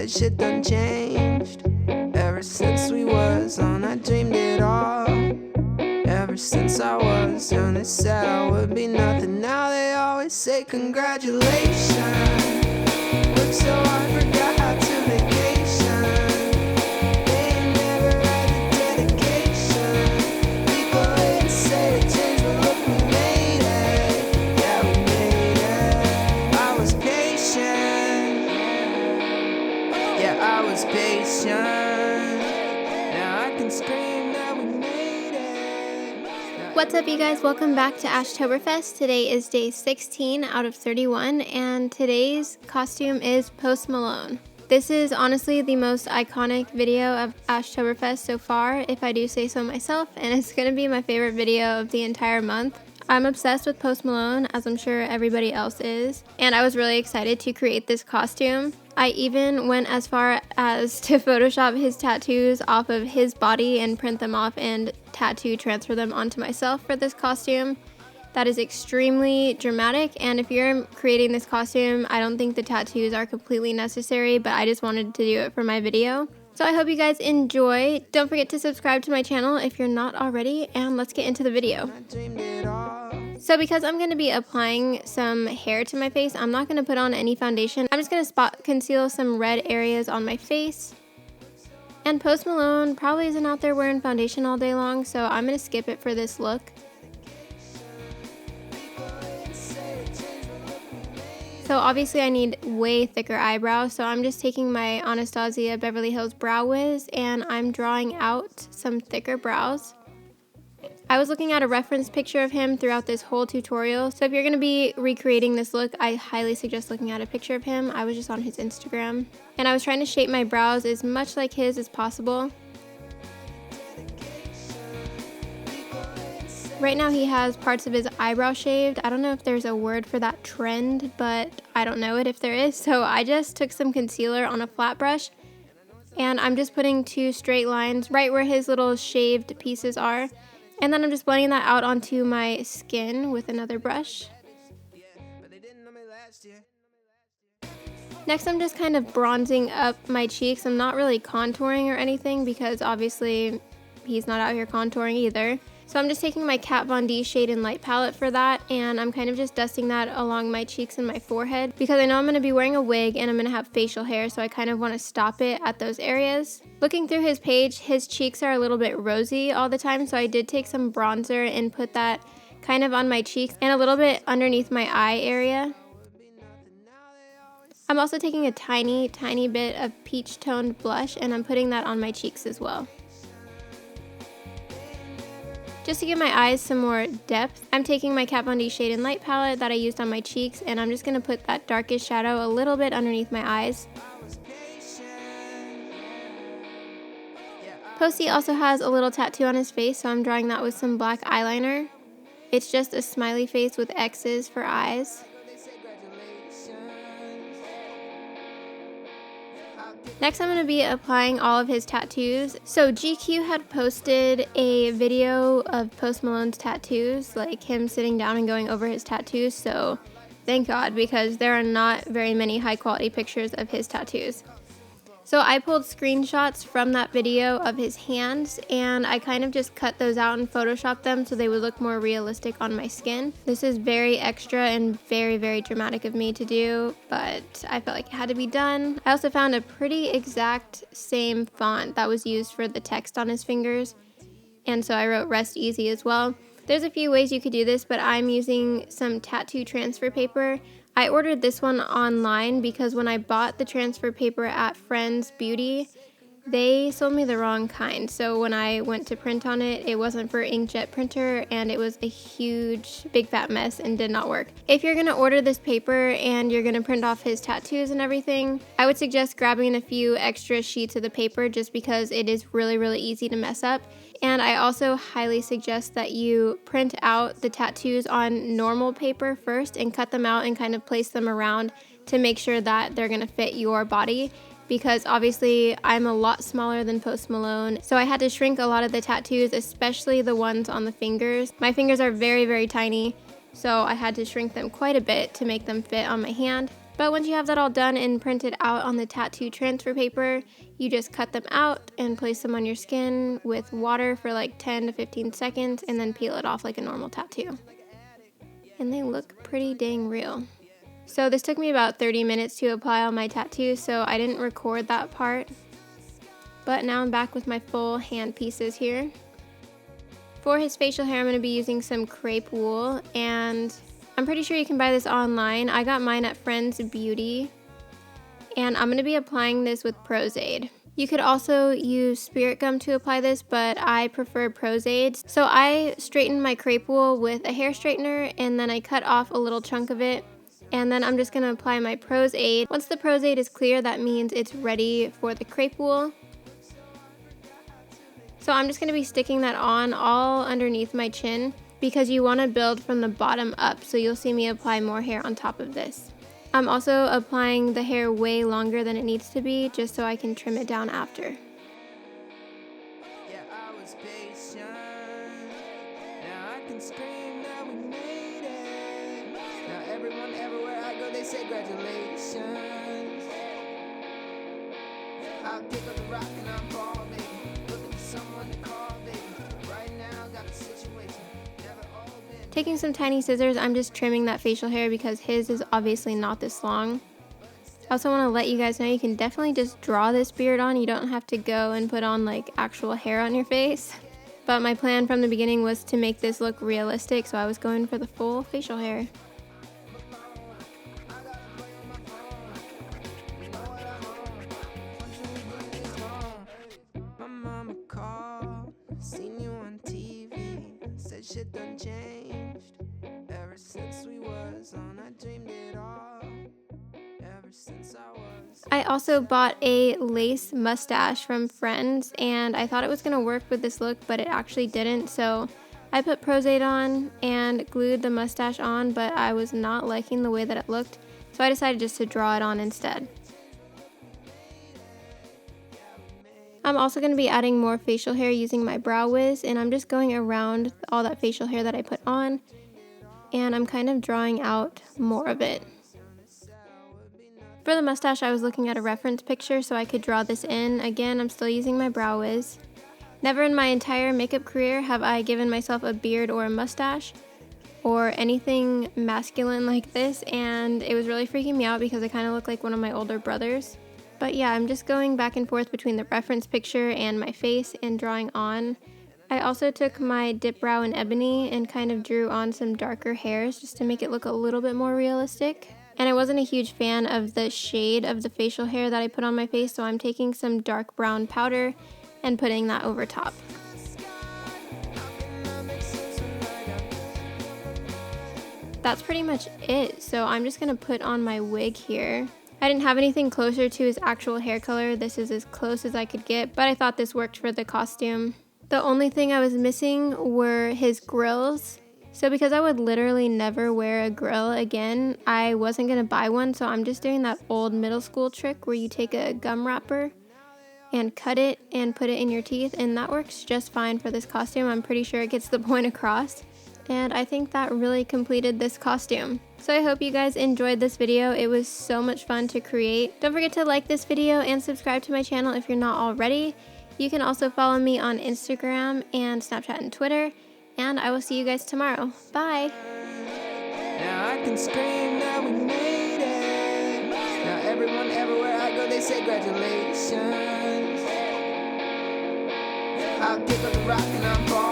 that shit done changed. Ever since we was on, I dreamed it all. Ever since I was young, they said I would be nothing. Now they always say congratulations. Worked so hard, forgot how to vacation. They ain't never had the dedication. People hate to say they changed, but look, we made it. Yeah, we made it. I was patient. Yeah, I was patient. Now I can scream that we made it. What's up, you guys? Welcome back to ASHTOBERFEST. Today is day 16 out of 31, and today's costume is Post Malone. This is honestly the most iconic video of ASHTOBERFEST so far, if I do say so myself, and it's going to be my favorite video of the entire month. I'm obsessed with Post Malone, as I'm sure everybody else is, and I was really excited to create this costume. I even went as far as to Photoshop his tattoos off of his body and print them off and tattoo transfer them onto myself for this costume. That is extremely dramatic, and if you're creating this costume, I don't think the tattoos are completely necessary, but I just wanted to do it for my video. So I hope you guys enjoy. Don't forget to subscribe to my channel if you're not already, and let's get into the video. So because I'm going to be applying some hair to my face, I'm not going to put on any foundation. I'm just going to spot conceal some red areas on my face. And Post Malone probably isn't out there wearing foundation all day long, so I'm going to skip it for this look. So obviously I need way thicker eyebrows, so I'm just taking my Anastasia Beverly Hills Brow Wiz and I'm drawing out some thicker brows. I was looking at a reference picture of him throughout this whole tutorial, so if you're going to be recreating this look, I highly suggest looking at a picture of him. I was just on his Instagram, and I was trying to shape my brows as much like his as possible. Right now he has parts of his eyebrow shaved. I don't know if there's a word for that trend, but I don't know it if there is, so I just took some concealer on a flat brush, and I'm just putting two straight lines right where his little shaved pieces are. And then I'm just blending that out onto my skin with another brush. Next, I'm just kind of bronzing up my cheeks. I'm not really contouring or anything because obviously he's not out here contouring either. So I'm just taking my Kat Von D Shade and Light palette for that, and I'm kind of just dusting that along my cheeks and my forehead because I know I'm going to be wearing a wig and I'm going to have facial hair, so I kind of want to stop it at those areas. Looking through his page, his cheeks are a little bit rosy all the time, so I did take some bronzer and put that kind of on my cheeks and a little bit underneath my eye area. I'm also taking a tiny bit of peach toned blush and I'm putting that on my cheeks as well. Just to give my eyes some more depth, I'm taking my Kat Von D Shade and Light palette that I used on my cheeks, and I'm just going to put that darkest shadow a little bit underneath my eyes. Posty also has a little tattoo on his face, so I'm drawing that with some black eyeliner. It's just a smiley face with X's for eyes. Next, I'm going to be applying all of his tattoos. So GQ had posted a video of Post Malone's tattoos, like him sitting down and going over his tattoos, so thank God, because there are not very many high quality pictures of his tattoos. So I pulled screenshots from that video of his hands, and I kind of just cut those out and photoshopped them so they would look more realistic on my skin. This is very extra and very dramatic of me to do, but I felt like it had to be done. I also found a pretty exact same font that was used for the text on his fingers, and so I wrote Rest Easy as well. There's a few ways you could do this, but I'm using some tattoo transfer paper. I ordered this one online because when I bought the transfer paper at Friends Beauty, they sold me the wrong kind. So when I went to print on it, it wasn't for inkjet printer and it was a huge, big fat mess and did not work. If you're gonna order this paper and you're gonna print off his tattoos and everything, I would suggest grabbing a few extra sheets of the paper just because it is really easy to mess up. And I also highly suggest that you print out the tattoos on normal paper first and cut them out and kind of place them around to make sure that they're gonna fit your body. Because obviously I'm a lot smaller than Post Malone, so I had to shrink a lot of the tattoos, especially the ones on the fingers. My fingers are very tiny, so I had to shrink them quite a bit to make them fit on my hand. But once you have that all done and printed out on the tattoo transfer paper, you just cut them out and place them on your skin with water for like 10 to 15 seconds and then peel it off like a normal tattoo. And they look pretty dang real. So this took me about 30 minutes to apply all my tattoos, so I didn't record that part. But now I'm back with my full hand pieces here. For his facial hair, I'm going to be using some crepe wool, and I'm pretty sure you can buy this online. I got mine at Friends Beauty, and I'm going to be applying this with Aide. You could also use spirit gum to apply this, but I prefer Aide. So I straightened my crepe wool with a hair straightener, and then I cut off a little chunk of it, and then I'm just going to apply my Aide. Once the Aide is clear, that means it's ready for the crepe wool. So I'm just going to be sticking that on all underneath my chin, because you want to build from the bottom up, so you'll see me apply more hair on top of this. I'm also applying the hair way longer than it needs to be, just so I can trim it down after. Yeah, I was patient. Now I can scream that we made it. Now everyone, everywhere I go, they say congratulations. I'll pick up the rock and I'm ball, baby. Looking for someone to call, baby. Right now, got a situation. Taking some tiny scissors, I'm just trimming that facial hair because his is obviously not this long. I also want to let you guys know you can definitely just draw this beard on. You don't have to go and put on like actual hair on your face. But my plan from the beginning was to make this look realistic, so I was going for the full facial hair. My mama called, seen you on TV, said shit done changed. Ever since we was on, I dreamed it all. Ever since I was. I also bought a lace mustache from Friends, and I thought it was gonna work with this look, but it actually didn't. So I put Aide on and glued the mustache on, but I was not liking the way that it looked, so I decided just to draw it on instead. I'm also going to be adding more facial hair using my brow wiz, and I'm just going around all that facial hair that I put on, and I'm kind of drawing out more of it. For the mustache, I was looking at a reference picture so I could draw this in. Again, I'm still using my brow wiz. Never in my entire makeup career have I given myself a beard or a mustache or anything masculine like this, and it was really freaking me out because I kind of look like one of my older brothers. But yeah, I'm just going back and forth between the reference picture and my face and drawing on. I also took my dip brow in ebony and kind of drew on some darker hairs just to make it look a little bit more realistic. And I wasn't a huge fan of the shade of the facial hair that I put on my face, so I'm taking some dark brown powder and putting that over top. That's pretty much it. So I'm just going to put on my wig here. I didn't have anything closer to his actual hair color. This is as close as I could get, but I thought this worked for the costume. The only thing I was missing were his grills. So because I would literally never wear a grill again, I wasn't going to buy one, so I'm just doing that old middle school trick where you take a gum wrapper and cut it and put it in your teeth, and that works just fine for this costume. I'm pretty sure it gets the point across. And I think that really completed this costume. So I hope you guys enjoyed this video. It was so much fun to create. Don't forget to like this video and subscribe to my channel if you're not already. You can also follow me on Instagram and Snapchat and Twitter. And I will see you guys tomorrow. Bye! Now I can scream that we made it. Now everyone, everywhere I go, they say congratulations. I'll pick up the rock and I'm falling.